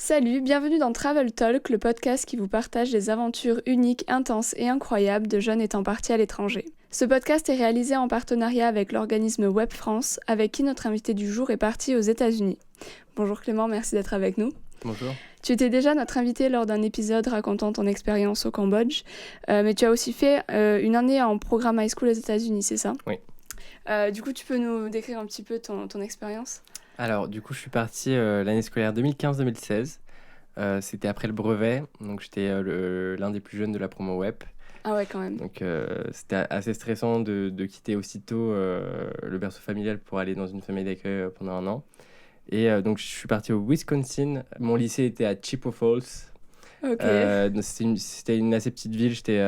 Salut, bienvenue dans Travel Talk, le podcast qui vous partage des aventures uniques, intenses et incroyables de jeunes étant partis à l'étranger. Ce podcast est réalisé en partenariat avec l'organisme Web France, avec qui notre invité du jour est parti aux États-Unis. Bonjour Clément, merci d'être avec nous. Bonjour. Tu étais déjà notre invité lors d'un épisode racontant ton expérience au Cambodge, mais tu as aussi fait une année en programme high school aux États-Unis, c'est ça ? Oui. Du coup, tu peux nous décrire un petit peu ton expérience ? Alors, du coup, je suis parti l'année scolaire 2015-2016. C'était après le brevet, donc j'étais l'un des plus jeunes de la promo web. Ah ouais, quand même. Donc, c'était assez stressant de quitter aussitôt le berceau familial pour aller dans une famille d'accueil pendant un an. Et donc, je suis parti au Wisconsin. Mon lycée était à Chippewa Falls. Ok. Donc c'était une assez petite ville, c'était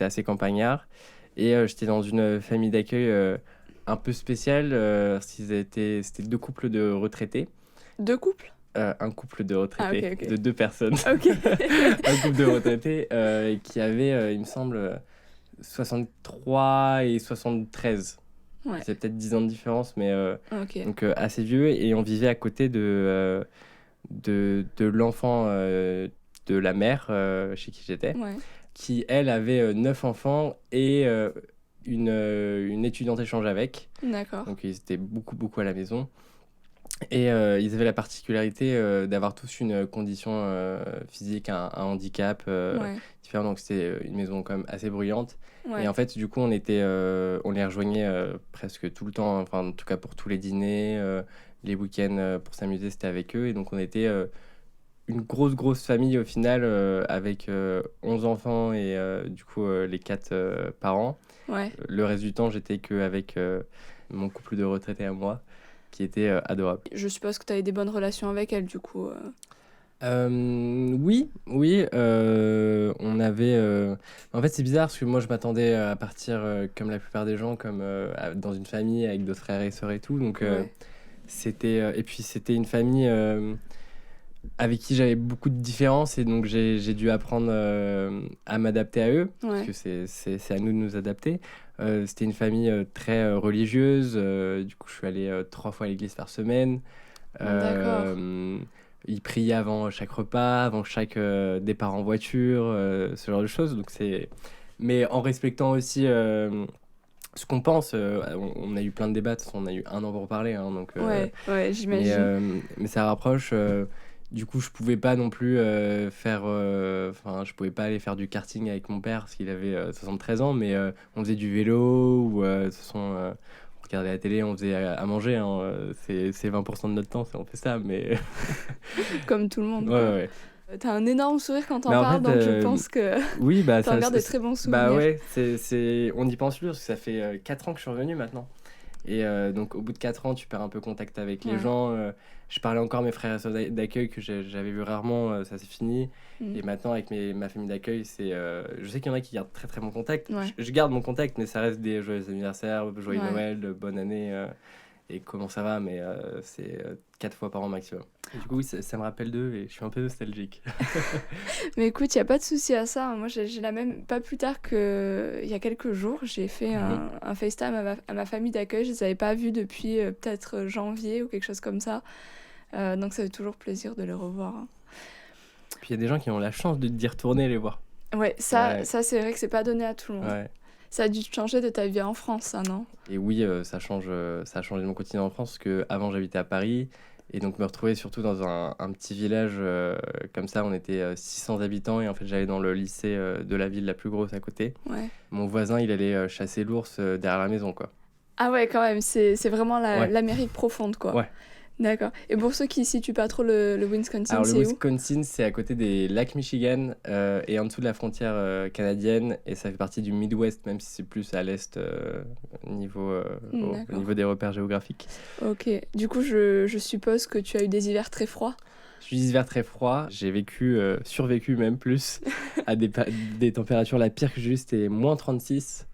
assez campagnard. Et j'étais dans une famille d'accueil un peu spéciale. C'était deux couples de retraités. Deux couples ? Un couple de retraités, ok. de deux personnes. Ok. Un couple de retraités qui avait, il me semble, 63 et 73. Ouais. C'est peut-être 10 ans de différence, mais Ok. donc assez vieux. Et on vivait à côté de l'enfant de la mère chez qui j'étais, Ouais. qui, elle, avait 9 enfants et une étudiante échange avec. D'accord. Donc, ils étaient beaucoup à la maison. Et ils avaient la particularité d'avoir tous une condition physique, un handicap Ouais. différent. Donc, c'était une maison quand même assez bruyante. Ouais. Et en fait, du coup, on les rejoignait presque tout le temps. Enfin, en tout cas, pour tous les dîners, les week-ends pour s'amuser, c'était avec eux. Et donc, on était une grosse famille au final, avec 11 enfants et du coup, les 4 parents. Ouais. Le reste du temps, j'étais qu'avec mon couple de retraités à moi, qui était adorable. Je suppose que tu avais des bonnes relations avec elle, du coup. Oui, on avait... En fait, c'est bizarre parce que moi, je m'attendais à partir comme la plupart des gens, comme dans une famille avec d'autres frères et sœurs et tout. Donc, Ouais. et puis, c'était une famille avec qui j'avais beaucoup de différences et donc j'ai dû apprendre à m'adapter à eux, Ouais. parce que c'est à nous de nous adapter. C'était une famille très religieuse. Du coup, je suis allé 3 fois à l'église par semaine. D'accord. Ils priaient avant chaque repas, avant chaque départ en voiture, ce genre de choses. Donc mais en respectant aussi ce qu'on pense. On a eu plein de débats, de toute façon, on a eu un an pour parler. Hein, donc, Ouais, j'imagine. mais ça rapproche. Du coup, je pouvais pas non plus je pouvais pas aller faire du karting avec mon père parce qu'il avait 73 ans, mais on faisait du vélo ou de toute façon, on regardait la télé, on faisait à manger. Hein, c'est 20% de notre temps, on fait ça, mais Comme tout le monde. ouais. T'as un énorme sourire quand t'en Mais en parles, fait, donc je pense que oui, bah t'en gardes de très bons souvenirs. Bah ouais, on y pense plus parce que ça fait 4 ans que je suis revenu maintenant. Et donc, au bout de 4 ans, tu perds un peu contact avec les Ouais. gens. Je parlais encore à mes frères et sœurs d'accueil que j'avais vu rarement, ça c'est fini. Mm. Et maintenant, avec ma famille d'accueil, je sais qu'il y en a qui gardent très très bon contact. Ouais. Je garde mon contact, mais ça reste des joyeux anniversaires, joyeux Ouais. Noël, bonne année et comment ça va, mais c'est 4 fois par an maximum. Et du coup, oui, ça me rappelle d'eux et je suis un peu nostalgique. Mais écoute, il n'y a pas de souci à ça. Moi, j'ai la même. Pas plus tard qu'il y a quelques jours, j'ai fait un FaceTime à ma famille d'accueil. Je ne les avais pas vus depuis peut-être janvier ou quelque chose comme ça. Donc, ça fait toujours plaisir de les revoir. Hein. Puis il y a des gens qui ont la chance d'y retourner les voir. Ouais, ça c'est vrai que c'est pas donné à tout le monde. Ouais. Ça a dû te changer de ta vie en France, ça, non ? Et oui, ça a changé de mon quotidien en France, parce qu'avant j'habitais à Paris, et donc me retrouver surtout dans un petit village comme ça, on était 600 habitants, et en fait j'allais dans le lycée de la ville la plus grosse à côté. Ouais. Mon voisin, il allait chasser l'ours derrière la maison, quoi. Ah ouais, quand même, c'est vraiment Ouais. l'Amérique profonde, quoi. Ouais. D'accord. Et pour ceux qui ne situent pas trop le Wisconsin, Alors le c'est où ? Wisconsin, c'est à côté des lacs Michigan et en dessous de la frontière canadienne, et ça fait partie du Midwest, même si c'est plus à l'est au niveau des repères géographiques. Ok. Du coup, je suppose que tu as eu des hivers très froids. Je suis hiver très froid, j'ai survécu même plus, à des températures, la pire que j'ai eue, c'était moins 36.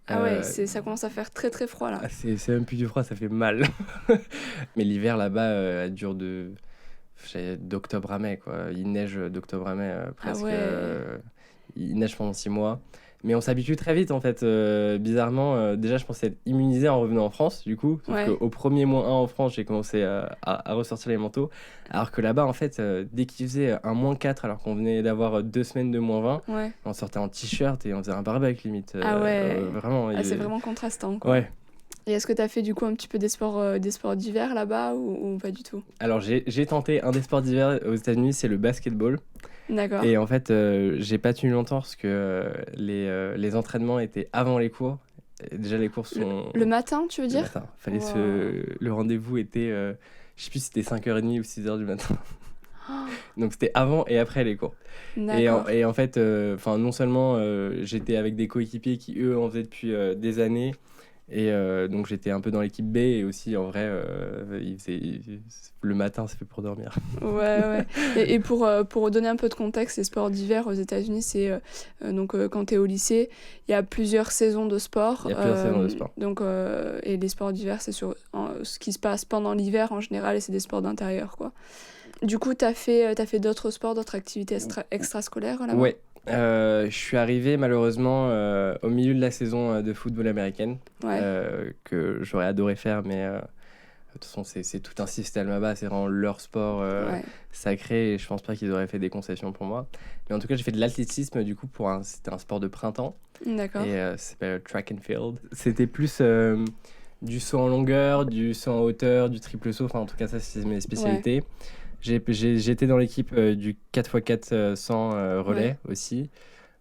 Ah ouais, ça commence à faire très très froid là. C'est même plus du froid, ça fait mal. Mais l'hiver là-bas dure d'octobre à mai, quoi. Il neige d'octobre à mai presque. Ah ouais. Il neige pendant 6 mois. Mais on s'habitue très vite en fait. Bizarrement, déjà je pensais être immunisé en revenant en France du coup. Sauf Ouais. qu'au premier -1 en France, j'ai commencé à ressortir les manteaux. Alors que là-bas en fait, dès qu'il faisait un -4 alors qu'on venait d'avoir 2 semaines de -20, Ouais. on sortait en t-shirt et on faisait un barbecue limite. Ah ouais. Vraiment. C'est vraiment contrastant, quoi. Ouais. Et est-ce que tu as fait du coup un petit peu des sports d'hiver là-bas ou pas du tout? Alors j'ai tenté un des sports d'hiver aux États-Unis, c'est le basketball. D'accord. Et en fait, j'ai pas tenu longtemps parce que les entraînements étaient avant les cours. Et déjà, les cours sont Le matin, tu veux le dire? matin. Fallait Wow. le rendez-vous était, je sais plus si c'était 5h30 ou 6h du matin. Oh, Donc c'était avant et après les cours. d'accord. Et en fait, non seulement j'étais avec des coéquipiers qui, eux, en faisaient depuis des années. Et donc j'étais un peu dans l'équipe B et aussi en vrai, le matin, c'est fait pour dormir. Ouais. Et pour donner un peu de contexte, les sports d'hiver aux États-Unis, c'est donc quand tu es au lycée, il y a plusieurs saisons de sport. Il y a plusieurs saisons de sport. Donc, et les sports d'hiver, c'est sur ce qui se passe pendant l'hiver en général, et c'est des sports d'intérieur, quoi. Du coup, t'as fait d'autres sports, d'autres activités extrascolaires là-bas? Ouais. Je suis arrivé malheureusement au milieu de la saison de football américaine Ouais. que j'aurais adoré faire, mais de toute façon c'est tout un système là-bas, c'est vraiment leur sport Ouais. sacré et je pense pas qu'ils auraient fait des concessions pour moi. Mais en tout cas j'ai fait de l'athlétisme du coup c'était un sport de printemps D'accord. et ça s'appelle track and field. C'était plus du saut en longueur, du saut en hauteur, du triple saut, enfin en tout cas ça c'est mes spécialités. J'étais dans l'équipe du 4x4 100 relais aussi.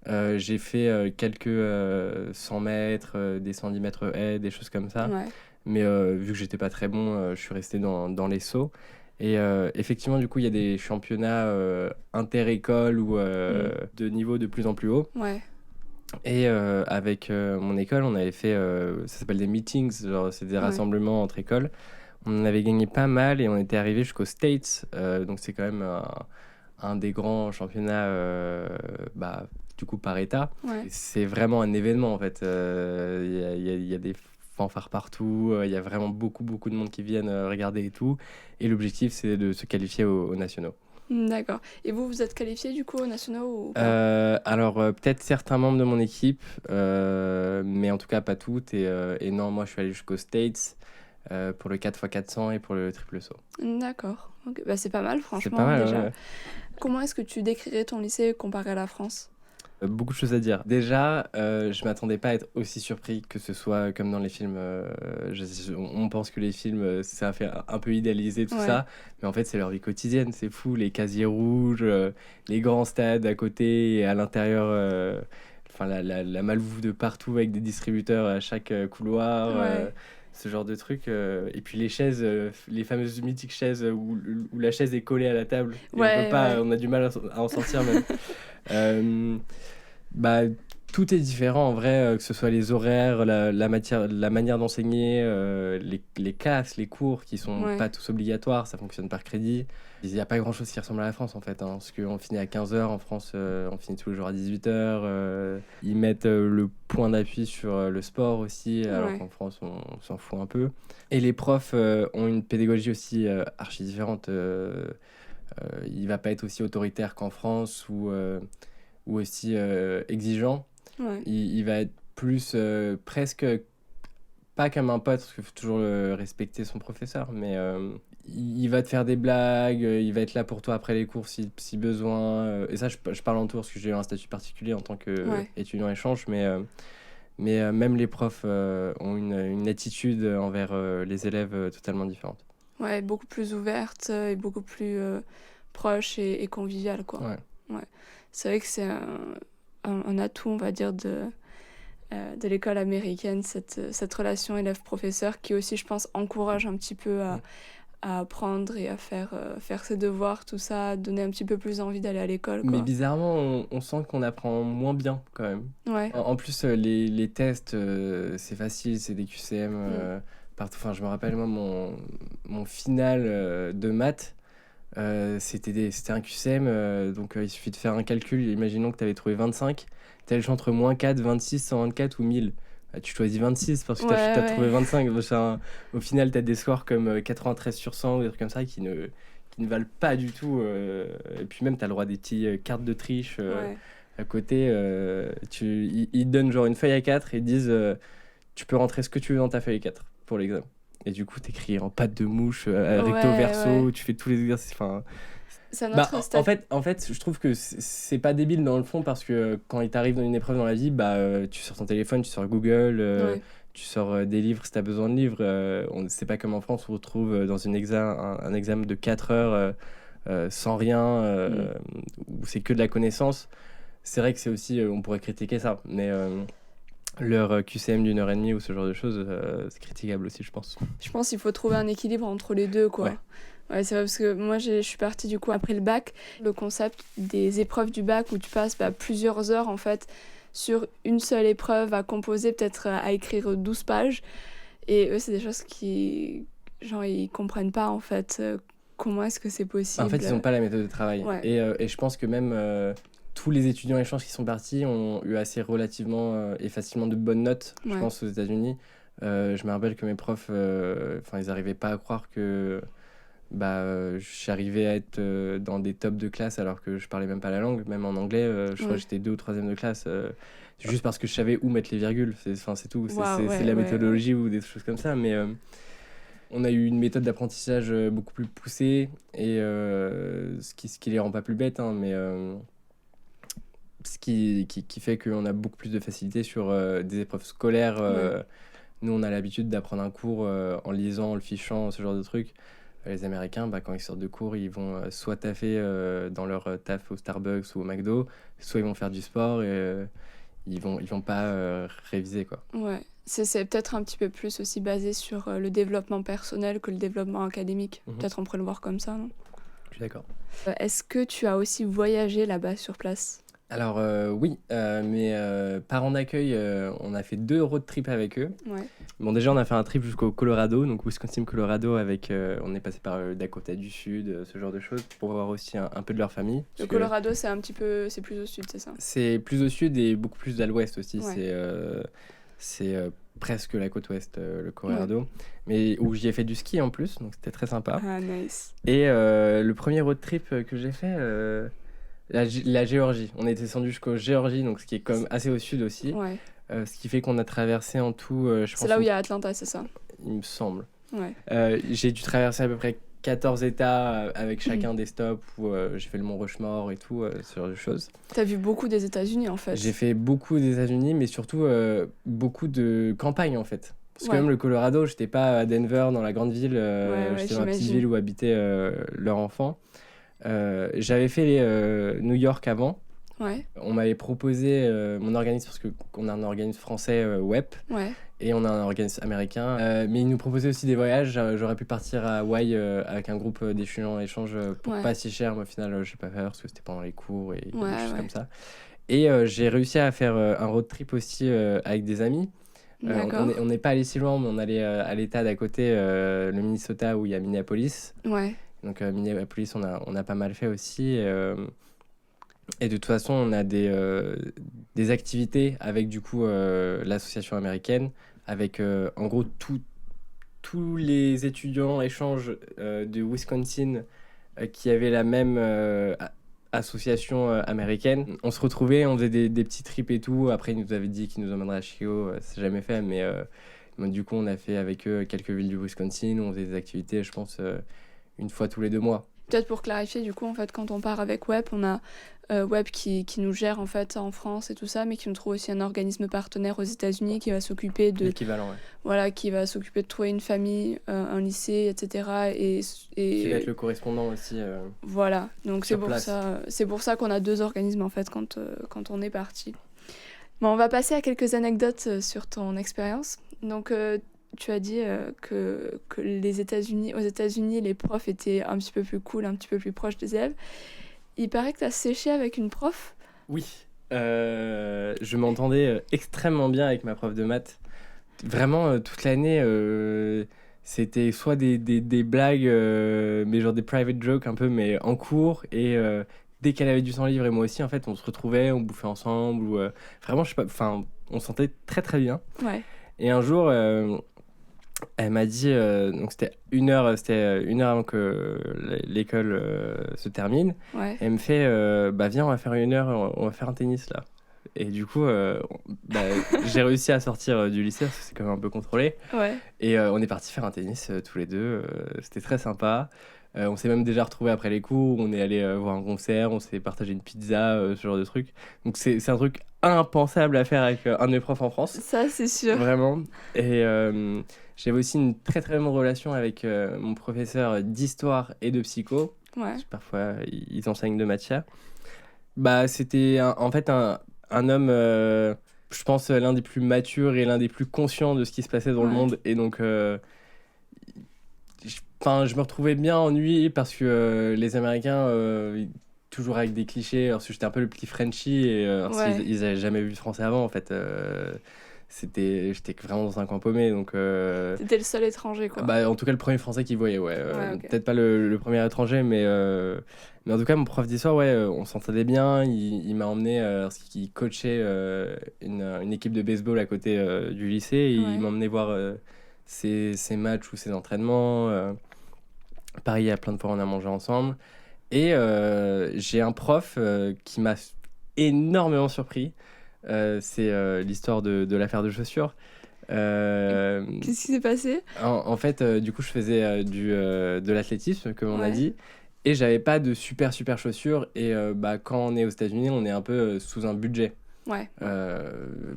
J'ai fait quelques 100 mètres, des 110 mètres haies, des choses comme ça. Ouais. Mais vu que j'étais pas très bon, je suis resté dans les sauts. Et effectivement, du coup, il y a des championnats inter-écoles ou de niveau de plus en plus haut. Ouais. Et avec mon école, on avait fait, ça s'appelle des meetings, genre c'est des rassemblements entre écoles. On en avait gagné pas mal et on était arrivé jusqu'aux States. Donc c'est quand même un des grands championnats du coup par état. Ouais. C'est vraiment un événement en fait. Il y a des fanfares partout. Il y a vraiment beaucoup de monde qui viennent regarder et tout. Et l'objectif c'est de se qualifier aux nationaux. D'accord. Et vous êtes qualifié du coup aux nationaux ou pas? Alors peut-être certains membres de mon équipe, mais en tout cas pas toutes. Et non, moi je suis allé jusqu'aux States. Pour le 4x400 et pour le triple saut. D'accord. Ok. Bah, c'est pas mal, franchement, C'est pas mal, déjà. ouais. Comment est-ce que tu décrirais ton lycée comparé à la France? Beaucoup de choses à dire. Déjà, je m'attendais pas à être aussi surpris que ce soit comme dans les films. On pense que les films, ça fait un peu idéaliser tout ça, mais en fait, c'est leur vie quotidienne. C'est fou, les casiers rouges, les grands stades à côté et à l'intérieur. Enfin, la malbouffe de partout avec des distributeurs à chaque couloir. Ce genre de truc. Et puis les chaises, les fameuses mythiques chaises où la chaise est collée à la table. Et on a du mal à en sortir même. Tout est différent en vrai, que ce soit les horaires, la manière d'enseigner, les classes, les cours qui sont pas tous obligatoires, ça fonctionne par crédit. Il n'y a pas grand chose qui ressemble à la France en fait, hein, parce qu'on finit à 15h, en France on finit tous les jours à 18h. Ils mettent le point d'appui sur le sport aussi, alors qu'en France on s'en fout un peu. Et les profs ont une pédagogie aussi archi différente. Il va pas être aussi autoritaire qu'en France ou aussi exigeant. Il va être plus presque pas comme un pote, parce qu'il faut toujours respecter son professeur, mais il va te faire des blagues, il va être là pour toi après les cours si besoin. Et ça, je parle en tout parce que j'ai eu un statut particulier en tant qu'étudiant échange, mais même les profs ont une attitude envers les élèves totalement différente. Ouais, beaucoup plus ouverte et beaucoup plus proche et conviviale, quoi. Ouais. C'est vrai que c'est un atout, on va dire, de l'école américaine, cette relation élève-professeur qui aussi, je pense, encourage un petit peu à apprendre et à faire ses devoirs, tout ça, donner un petit peu plus envie d'aller à l'école, quoi. Mais bizarrement, on sent qu'on apprend moins bien quand même. En plus, les tests, c'est facile, c'est des QCM partout. Enfin, je me rappelle, moi, mon final de maths, c'était un QCM, donc il suffit de faire un calcul. Imaginons que tu avais trouvé 25, tu as le choix entre -4, 26, 124 ou 1000. Tu choisis 26 parce que tu as trouvé 25. Au final, tu as des scores comme 93 sur 100 ou des trucs comme ça qui ne valent pas du tout. Et puis même, tu as le droit à des petites cartes de triche. à côté, ils te donnent genre une feuille A4 et ils disent tu peux rentrer ce que tu veux dans ta feuille A4 pour l'examen. Et du coup, t'écris en patte de mouche, recto verso, tu fais tous les exercices. Enfin, c'est notre en fait, je trouve que c'est pas débile dans le fond parce que quand il t'arrive dans une épreuve dans la vie, tu sors ton téléphone, tu sors Google, tu sors des livres si t'as besoin de livres. C'est pas comme en France où on se retrouve dans un examen de 4 heures sans rien, où c'est que de la connaissance. C'est vrai que c'est aussi, on pourrait critiquer ça, mais leur QCM d'une heure et demie ou ce genre de choses, c'est critiquable aussi, je pense. Je pense qu'il faut trouver un équilibre entre les deux, quoi. Ouais, c'est vrai, parce que moi, je suis partie du coup après le bac. Le concept des épreuves du bac où tu passes plusieurs heures, en fait, sur une seule épreuve à composer, peut-être à écrire 12 pages. Et eux, c'est des choses qui, genre, ils comprennent pas, en fait, comment est-ce que c'est possible. En fait, ils n'ont pas la méthode de travail. Ouais. Et je pense que même tous les étudiants échanges qui sont partis ont eu assez relativement et facilement de bonnes notes, je pense, aux États-Unis. Je me rappelle que mes profs, ils n'arrivaient pas à croire que j'arrivais à être dans des tops de classe alors que je parlais même pas la langue. Même en anglais, je crois que j'étais 2e ou 3e de classe. Juste parce que je savais où mettre les virgules. C'est tout. C'est la méthodologie ou des choses comme ça. Mais on a eu une méthode d'apprentissage beaucoup plus poussée et ce qui les rend pas plus bêtes, hein, mais ce qui fait qu'on a beaucoup plus de facilité sur des épreuves scolaires. Nous, on a l'habitude d'apprendre un cours en lisant, en le fichant, ce genre de trucs. Les Américains, quand ils sortent de cours, ils vont soit taffer dans leur taf au Starbucks ou au McDo, soit ils vont faire du sport et ils vont pas réviser, quoi. Ouais, c'est peut-être un petit peu plus aussi basé sur le développement personnel que le développement académique. Peut-être on pourrait le voir comme ça, non ? Je suis d'accord. Est-ce que tu as aussi voyagé là-bas sur place ? Alors oui, mes parents d'accueil, on a fait 2 road trips avec eux. Ouais. Bon, déjà, on a fait un trip jusqu'au Colorado, donc Wisconsin-Colorado, avec, on est passé par le Dakota du Sud, ce genre de choses, pour voir aussi un peu de leur famille. Le Colorado, c'est plus au sud, c'est ça ? C'est plus au sud et beaucoup plus à l'ouest aussi. Ouais. C'est presque la côte ouest, le Colorado, mais où j'y ai fait du ski en plus, donc c'était très sympa. Ah, nice. Et le premier road trip que j'ai fait... La Géorgie. On est descendu jusqu'au Géorgie, donc ce qui est quand même assez au sud aussi. Ouais. Ce qui fait qu'on a traversé en tout, je pense... C'est là où il y a Atlanta, c'est ça ? Il me semble. Ouais. J'ai dû traverser à peu près 14 États avec chacun des stops où j'ai fait le Mont Rushmore et tout, ce genre de choses. T'as vu beaucoup des États-Unis en fait. J'ai fait beaucoup des États-Unis, mais surtout beaucoup de campagne en fait. Parce que même le Colorado, j'étais pas à Denver, dans la grande ville, j'étais dans la petite ville où habitaient leurs enfants. J'avais fait New York avant. Ouais. On m'avait proposé mon organisme, parce qu'on a un organisme français WEP, et on a un organisme américain. Mais ils nous proposaient aussi des voyages. J'aurais pu partir à Hawaï avec un groupe d'étudiants en échange pour pas si cher, mais au final, je n'ai pas fait parce que c'était pendant les cours et des choses comme ça. Et j'ai réussi à faire un road trip aussi avec des amis. On n'est pas allé si loin, mais on allait à l'état d'à côté, le Minnesota, où il y a Minneapolis. Ouais. Donc Minneapolis, on a pas mal fait aussi. Et de toute façon, on a des activités avec du coup l'association américaine, avec en gros tous les étudiants échanges de Wisconsin qui avaient la même association américaine. On se retrouvait, on faisait des petits trips et tout. Après, ils nous avaient dit qu'ils nous emmèneraient à Chicago. C'est jamais fait, mais du coup, on a fait avec eux quelques villes du Wisconsin. On faisait des activités, je pense, une fois tous les 2 mois. Peut-être pour clarifier, du coup, en fait, quand on part avec WEP, on a WEP qui nous gère en fait en France et tout ça, mais qui nous trouve aussi un organisme partenaire aux États-Unis qui va s'occuper de... L'équivalent, ouais. Voilà, qui va s'occuper de trouver une famille, un lycée, etc. Et qui va être le correspondant aussi. Voilà, donc c'est pour ça qu'on a 2 organismes en fait quand on est parti. Bon, on va passer à quelques anecdotes sur ton expérience. Donc, tu as dit que aux États-Unis, les profs étaient un petit peu plus cool, un petit peu plus proches des élèves. Il paraît que tu as séché avec une prof. Oui, je m'entendais extrêmement bien avec ma prof de maths. Vraiment, toute l'année, c'était soit des blagues, mais genre des private jokes un peu, mais en cours. Et dès qu'elle avait du temps libre et moi aussi, en fait, on se retrouvait, on bouffait ensemble. Vraiment, je sais pas, on se sentait très très bien. Ouais. Et un jour... Elle m'a dit, donc c'était une heure avant que l'école se termine. Ouais. Elle me fait, bah viens, on va faire 1 heure, on va faire un tennis là. Et du coup, bah, j'ai réussi à sortir du lycée parce que c'est quand même un peu contrôlé. Ouais. Et on est parti faire un tennis tous les deux. C'était très sympa. On s'est même déjà retrouvés après les cours. On est allé voir un concert. On s'est partagé une pizza, ce genre de truc. Donc c'est un truc impensable à faire avec un de mes profs en France. Ça, c'est sûr. Vraiment. Et j'avais aussi une très très bonne relation avec mon professeur d'histoire et de psycho. Ouais. Parce que parfois, ils enseignent deux matières. Bah, c'était en fait un homme, je pense, l'un des plus matures et l'un des plus conscients de ce qui se passait dans le monde. Et donc, je me retrouvais bien en lui parce que les Américains, toujours avec des clichés, parce que j'étais un peu le petit Frenchie et ils n'avaient jamais vu de Français avant, en fait. J'étais vraiment dans un coin paumé, donc T'étais le seul étranger, quoi. bah, en tout cas le premier français qu'ils voyaient, ouais. Ok. Peut-être pas le premier étranger, mais en tout cas mon prof d'histoire, ouais, on s'entendait bien. Il m'a emmené parce qu'il coachait une équipe de baseball à côté du lycée, et Ouais. il m'a emmené voir ses matchs ou ses entraînements. Pareil, il y a plein de fois on a mangé ensemble, et j'ai un prof qui m'a énormément surpris. C'est l'histoire de l'affaire de chaussures. Qu'est-ce qui s'est passé? En fait, du coup, je faisais de l'athlétisme, comme on a Ouais. dit, et j'avais pas de super chaussures. Et bah, quand on est aux États-Unis, on est un peu sous un budget. Ouais.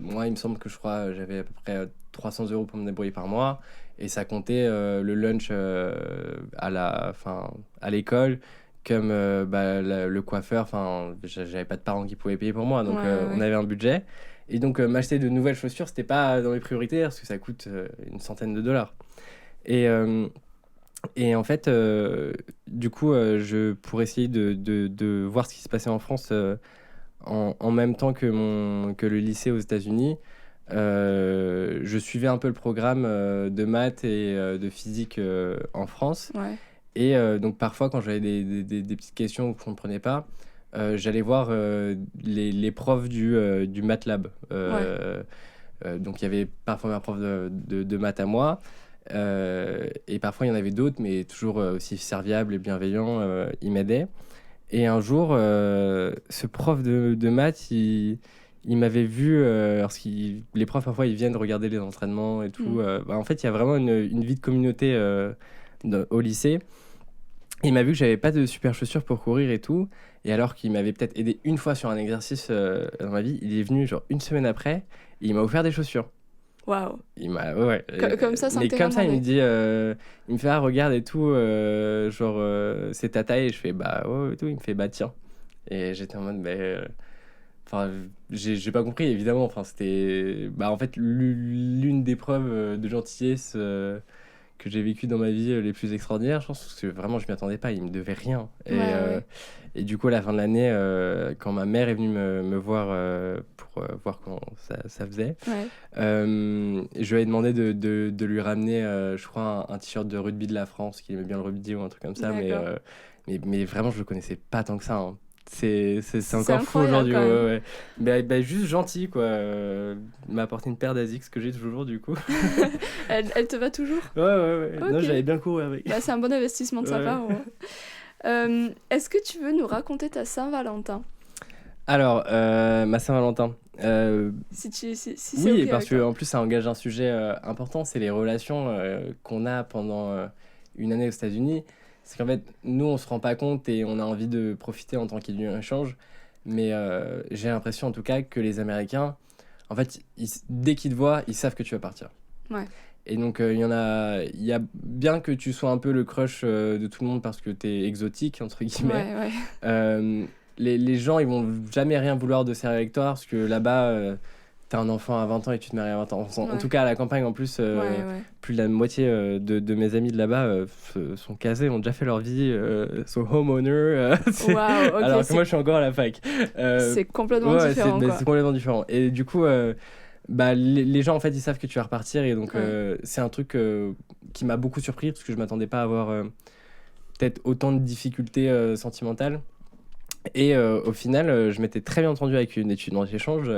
Moi, il me semble que j'avais à peu près 300 € pour me débrouiller par mois, et ça comptait le lunch à l'école, comme bah, le coiffeur. Enfin, j'avais pas de parents qui pouvaient payer pour moi, donc on avait un budget. Et donc m'acheter de nouvelles chaussures, c'était pas dans mes priorités parce que ça coûte une centaine de dollars. Et en fait, du coup, pour essayer de voir ce qui se passait en France en même temps que le lycée aux États-Unis, je suivais un peu le programme de maths et de physique en France. Ouais. Et donc parfois, quand j'avais des petites questions que je ne comprenais pas, j'allais voir les profs du MATLAB. Donc il y avait parfois ma prof de maths à moi, et parfois il y en avait d'autres, mais toujours aussi serviables et bienveillants. Ils m'aidaient. Et un jour, ce prof de maths, il m'avait vu, parce que les profs parfois ils viennent regarder les entraînements et tout. En fait, il y a vraiment une vie de communauté au lycée. Il m'a vu que j'avais pas de super chaussures pour courir et tout. Et alors qu'il m'avait peut-être aidé une fois sur un exercice dans ma vie, il est venu genre une semaine après et il m'a offert des chaussures. Waouh. Il m'a, ouais. Comme ça, sans mais te comme ça, il me demander. dit, il me fait, ah, regarde et tout, c'est ta taille. Et je fais, bah ouais, et tout. Il me fait, bah tiens. Et j'étais en mode, enfin, j'ai pas compris, évidemment. Enfin, c'était, bah en fait, l'une des preuves de gentillesse que j'ai vécu dans ma vie les plus extraordinaires, je pense, parce que vraiment je m'y attendais pas, il me devait rien. Et du coup à la fin de l'année, quand ma mère est venue me voir pour voir comment ça faisait, je lui ai demandé de lui ramener, je crois, un t-shirt de rugby de la France, qu'il aimait bien le rugby ou un truc comme ça, mais vraiment je le connaissais pas tant que ça, hein. C'est encore fou aujourd'hui. Bah, juste gentil, quoi. Il m'a apporté une paire d'Asics que j'ai toujours, du coup. Elle te va toujours? Ouais. Okay. Non, j'avais bien couru avec. Bah, c'est un bon investissement de sa part. Est-ce que tu veux nous raconter ta Saint-Valentin? Alors, ma Saint-Valentin. Si c'est oui, okay, parce qu'en plus, ça engage un sujet important, c'est les relations qu'on a pendant une année aux États-Unis. C'est qu'en fait, nous, on se rend pas compte et on a envie de profiter en tant qu'il y a eu un échange. Mais j'ai l'impression, en tout cas, que les Américains, en fait, dès qu'ils te voient, ils savent que tu vas partir. Ouais. Et donc, il y a bien que tu sois un peu le crush de tout le monde parce que t'es exotique, entre guillemets. Les gens, ils vont jamais rien vouloir de sérieux avec toi parce que là-bas, t'as un enfant à 20 ans et tu te maries à 20 ans. En tout cas, à la campagne, en plus, plus de la moitié de mes amis de là-bas sont casés, ont déjà fait leur vie, sont homeowners. Alors que moi, je suis encore à la fac. C'est complètement différent. C'est complètement différent. Et du coup, les gens, en fait, ils savent que tu vas repartir. Et donc, c'est un truc qui m'a beaucoup surpris parce que je m'attendais pas à avoir peut-être autant de difficultés sentimentales. Et au final, je m'étais très bien entendu avec une étudiante d'échange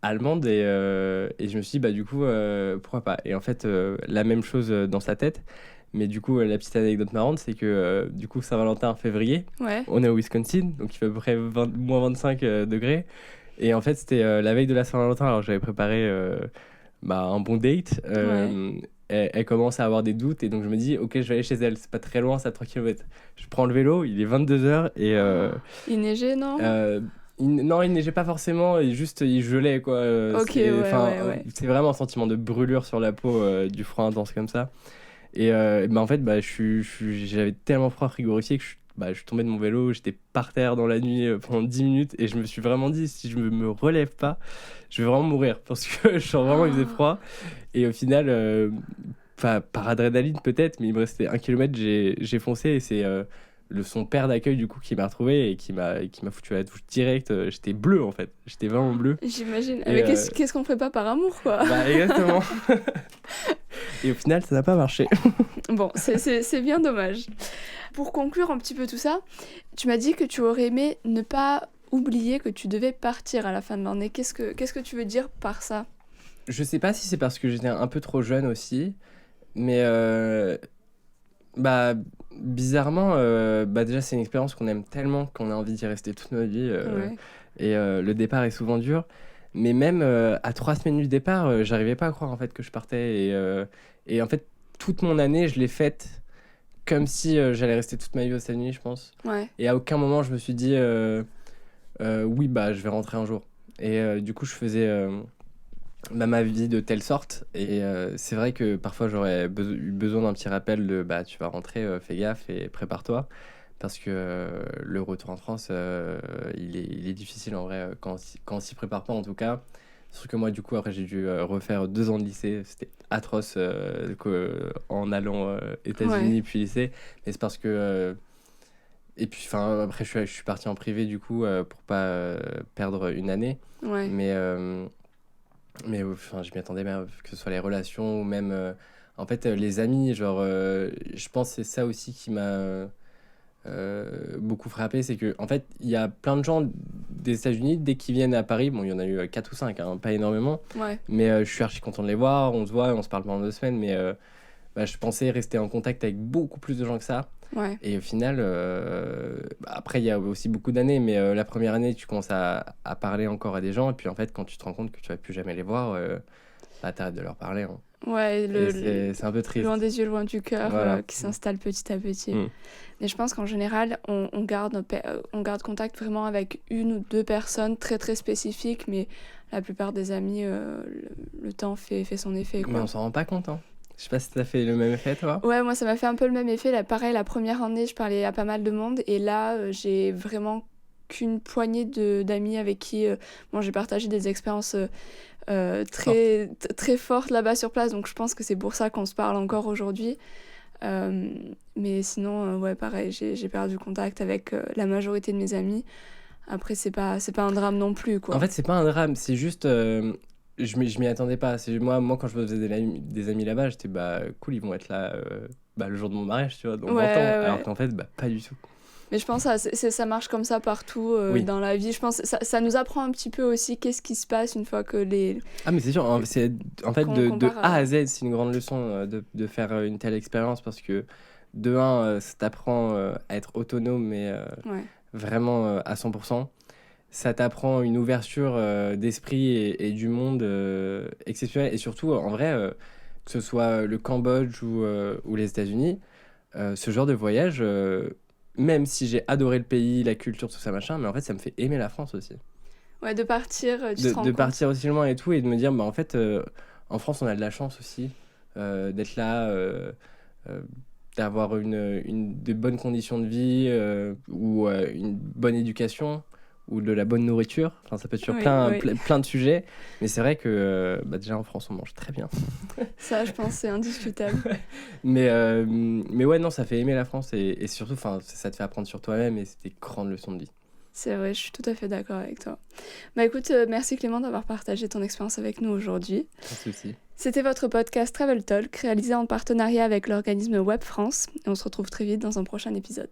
allemande et je me suis dit, bah, du coup, pourquoi pas. Et en fait, la même chose dans sa tête. Mais du coup, la petite anecdote marrante, c'est que du coup, Saint-Valentin en février, Ouais. on est au Wisconsin, donc il fait à peu près moins 25 degrés. Et en fait, c'était la veille de la Saint-Valentin, alors j'avais préparé un bon date. Elle commence à avoir des doutes et donc je me dis, ok, je vais aller chez elle, c'est pas très loin, c'est à 3 km. Je prends le vélo, il est 22h et... Il neigeait, non? Non, il neigeait pas forcément, il gelait quoi. Ok, ouais. C'est vraiment un sentiment de brûlure sur la peau, du froid intense comme ça. Et en fait, j'avais tellement froid frigorifique que je suis tombé de mon vélo, j'étais par terre dans la nuit pendant 10 minutes et je me suis vraiment dit, si je me relève pas, je vais vraiment mourir parce que je sens vraiment il faisait froid. Et au final, par adrénaline peut-être, mais il me restait 1 kilomètre, j'ai foncé et c'est son père d'accueil du coup qui m'a retrouvé et qui m'a foutu à la douche direct. J'étais bleu en fait, j'étais vraiment bleu. J'imagine. Mais qu'est-ce qu'on ferait pas par amour, quoi? Bah exactement. Et au final, ça n'a pas marché. Bon, c'est bien dommage. Pour conclure un petit peu tout ça, tu m'as dit que tu aurais aimé ne pas oublier que tu devais partir à la fin de l'année. Qu'est-ce que tu veux dire par ça? Je sais pas si c'est parce que j'étais un peu trop jeune aussi, mais bizarrement, déjà c'est une expérience qu'on aime tellement qu'on a envie d'y rester toute notre vie. Ouais. Et le départ est souvent dur. Mais même à 3 semaines du départ, j'arrivais pas à croire en fait que je partais. Et en fait, toute mon année, je l'ai faite comme si j'allais rester toute ma vie aux États-Unis, je pense. Ouais. Et à aucun moment, je me suis dit, oui, je vais rentrer un jour. Et du coup, je faisais ma vie de telle sorte. Et c'est vrai que parfois, j'aurais eu besoin d'un petit rappel de, tu vas rentrer, fais gaffe et prépare-toi. Parce que le retour en France, il est difficile en vrai, quand on s'y prépare pas en tout cas. Sauf que moi, du coup, après, j'ai dû refaire 2 ans de lycée. C'était atroce en allant États-Unis puis lycée. Mais c'est parce que... et puis, après, je suis parti en privé, du coup, pour pas perdre une année. Ouais. Mais je m'y attendais même, que ce soit les relations ou même... en fait, les amis, genre... je pense que c'est ça aussi qui m'a... beaucoup frappé, c'est que en fait il y a plein de gens des États-Unis dès qu'ils viennent à Paris, bon il y en a eu 4 ou 5 pas énormément, Ouais. mais je suis archi content de les voir, on se voit, on se parle pendant 2 semaines, mais je pensais rester en contact avec beaucoup plus de gens que ça. Ouais. Et au final après il y a aussi beaucoup d'années, mais la première année tu commences à parler encore à des gens et puis en fait quand tu te rends compte que tu vas plus jamais les voir, t'arrêtes de leur parler, hein. Ouais, C'est un peu triste. loin des yeux, loin du cœur, Voilà. qui s'installe petit à petit. Mm. Mais je pense qu'en général, on garde contact vraiment avec 1 ou 2 personnes très très spécifiques, mais la plupart des amis, le temps fait son effet, quoi. Mais on s'en rend pas compte, hein. Je sais pas si t'as fait le même effet, toi. Ouais, moi ça m'a fait un peu le même effet. Là, pareil, la première année, je parlais à pas mal de monde, et là, j'ai vraiment qu'une poignée d'amis avec qui j'ai partagé des expériences très, très fortes là-bas sur place, donc je pense que c'est pour ça qu'on se parle encore aujourd'hui. Mais sinon, ouais, pareil, j'ai perdu contact avec la majorité de mes amis. Après, c'est pas un drame non plus, quoi. En fait, c'est pas un drame, c'est juste... je m'y attendais pas. Moi, quand je me faisais des amis là-bas, j'étais cool, ils vont être là le jour de mon mariage, tu vois, dans 20 ans. Ouais. Alors qu'en fait, pas du tout. Mais je pense que ça marche comme ça partout Oui. dans la vie. Je pense que ça nous apprend un petit peu aussi qu'est-ce qui se passe une fois que les... Ah, mais c'est sûr, en fait, de compare A à Z, c'est une grande leçon de faire une telle expérience parce que, de 1, ça t'apprend à être autonome, mais Ouais. vraiment à 100%. Ça t'apprend une ouverture d'esprit et du monde exceptionnelle. Et surtout, en vrai, que ce soit le Cambodge ou les États-Unis, ce genre de voyage, même si j'ai adoré le pays, la culture, tout ça, machin, mais en fait, ça me fait aimer la France aussi. Ouais, de partir, tu te rends compte. Partir aussi loin et tout, et de me dire, en fait, en France, on a de la chance aussi d'être là, d'avoir de bonnes conditions de vie ou une bonne éducation ou de la bonne nourriture. Enfin, ça peut être sur plein de sujets, mais c'est vrai que déjà en France, on mange très bien. Ça, je pense, c'est indiscutable. mais ouais, non, ça fait aimer la France et surtout, ça te fait apprendre sur toi-même et c'est des grandes leçons de vie. C'est vrai, je suis tout à fait d'accord avec toi. Écoute, merci Clément d'avoir partagé ton expérience avec nous aujourd'hui. Pas de souci. C'était votre podcast Travel Talk, réalisé en partenariat avec l'organisme Web France. Et on se retrouve très vite dans un prochain épisode.